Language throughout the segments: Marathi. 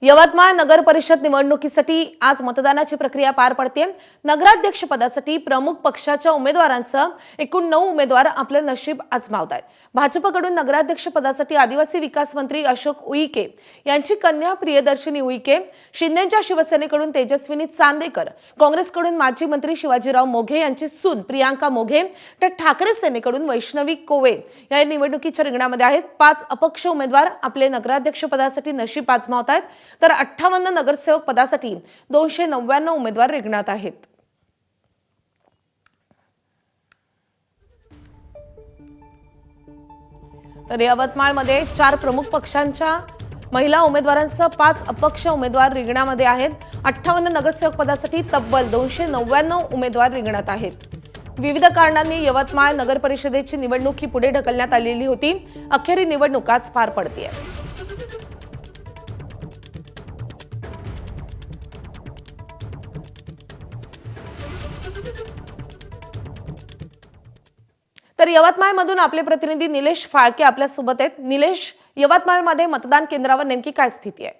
यवतमाळ नगर परिषद निवडणुकीसाठी आज मतदानाची प्रक्रिया पार पडते। नगराध्यक्ष पदासाठी प्रमुख पक्षाच्या उमेदवारांसह एकूण 9 उमेदवार आपले नशीब आजमावतात। भाजपकडून नगराध्यक्ष पदासाठी आदिवासी विकास मंत्री अशोक उईके यांची कन्या प्रियदर्शनी उईके, शिंदेच्या शिवसेनेकडून तेजस्विनी चांदेकर, काँग्रेसकडून माजी मंत्री शिवाजीराव मोघे यांची सून प्रियांका मोघे, तर ठाकरे सेनेकडून वैष्णवी कोवे या निवडणुकीच्या रिंगणामध्ये आहेत। 5 अपक्ष उमेदवार आपले नगराध्यक्ष पदासाठी नशीब आजमावतात, तर 58 नगरसेवक पदासाठी 299 उमेदवार रिंगणात आहेत। तर यवतमाळमध्ये 4 प्रमुख पक्षांच्या महिला उमेदवारांसह 5 अपक्ष उमेदवार रिंगणामध्ये आहेत। 58 नगरसेवक पदासाठी तब्बल 299 उमेदवार रिंगणात आहेत। विविध कारणांनी यवतमाळ नगर परिषदेची निवडणूक ही पुढे ढकलण्यात आलेली होती। अखेर निवडणूक आज पार पडते आहे। तर यवतमाळमधून आपले प्रतिनिधी निलेश फाळके आपल्या सोबत आहेत। निलेश, यवतमाळमध्ये मतदान केंद्रावर नेमकी काय स्थिती आहे?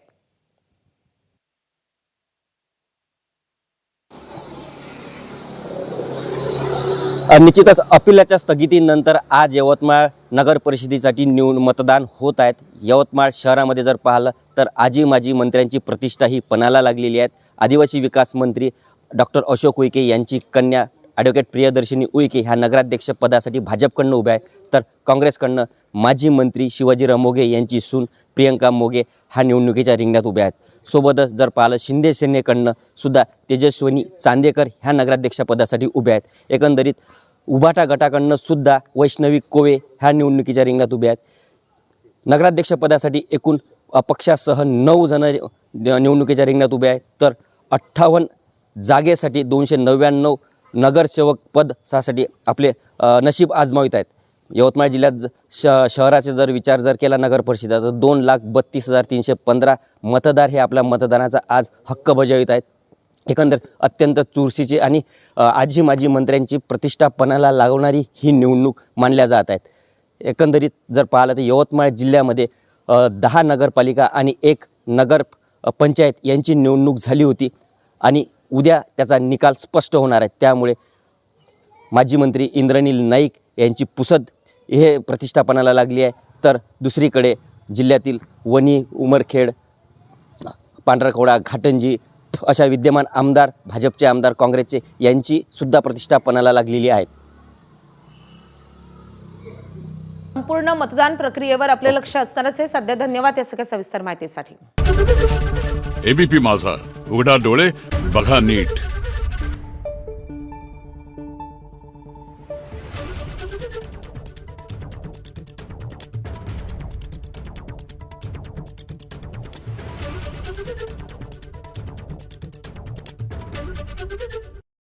निश्चितच अपीलाच्या स्थगितीनंतर आज यवतमाळ नगर परिषदेसाठी मतदान होत आहेत। यवतमाळ शहरामध्ये जर पाहिलं तर आजी माजी मंत्र्यांची प्रतिष्ठा ही पणाला लागलेली आहे। आदिवासी विकास मंत्री डॉक्टर अशोक उईके यांची कन्या ॲडव्होकेट प्रियदर्शनी उईके ह्या नगराध्यक्ष पदासाठी भाजपकडनं उभ्या आहे, तर काँग्रेसकडनं माजी मंत्री शिवाजीराव मोघे यांची सून प्रियंका मोघे ह्या निवडणुकीच्या रिंगणात उभ्या आहेत। सोबतच जर पाहिलं शिंदे सेनेकडनं सुद्धा तेजस्विनी चांदेकर ह्या नगराध्यक्ष पदासाठी उभ्या आहेत। एकंदरीत उभाटा गटाकडनं सुद्धा वैष्णवी कोवे ह्या निवडणुकीच्या रिंगणात उभ्या आहेत। नगराध्यक्ष पदासाठी एकूण पक्षासह 9 जण निवडणुकीच्या रिंगणात उभे आहेत, तर 58 जागेसाठी 299 नगरसेवक पदासाठी आपले नशीब आजमावित आहेत। यवतमाळ जिल्ह्यात शहराचे जर विचार जर केला नगर परिषदेचा तर 2,32,315 मतदार हे आपल्या मतदानाचा आज हक्क बजावित आहेत। एकंदर अत्यंत चुरशीची आणि आजी माजी मंत्र्यांची प्रतिष्ठा पणाला लागवणारी ही निवडणूक मानल्या जात आहेत। एकंदरीत जर पाहिलं तर यवतमाळ जिल्ह्यामध्ये 10 नगरपालिका आणि 1 नगर पंचायत यांची निवडणूक झाली होती आणि उद्या त्याचा निकाल स्पष्ट होणार आहे। त्यामुळे माजी मंत्री इंद्रनील नाईक यांची पुसद हे प्रतिष्ठापनाला लागली आहे, तर दुसरीकडे जिल्ह्यातील वणी, उमरखेड, पांढरकवडा, घाटंजी अशा विद्यमान आमदार, भाजपचे आमदार, काँग्रेसचे यांची सुद्धा प्रतिष्ठापनाला लागलेली आहे। संपूर्ण मतदान प्रक्रियेवर आपले लक्ष असणारच आहे सध्या। धन्यवाद या सगळ्या सविस्तर माहितीसाठी। एबीपी माझा, उघडा डोळे बघा नीट।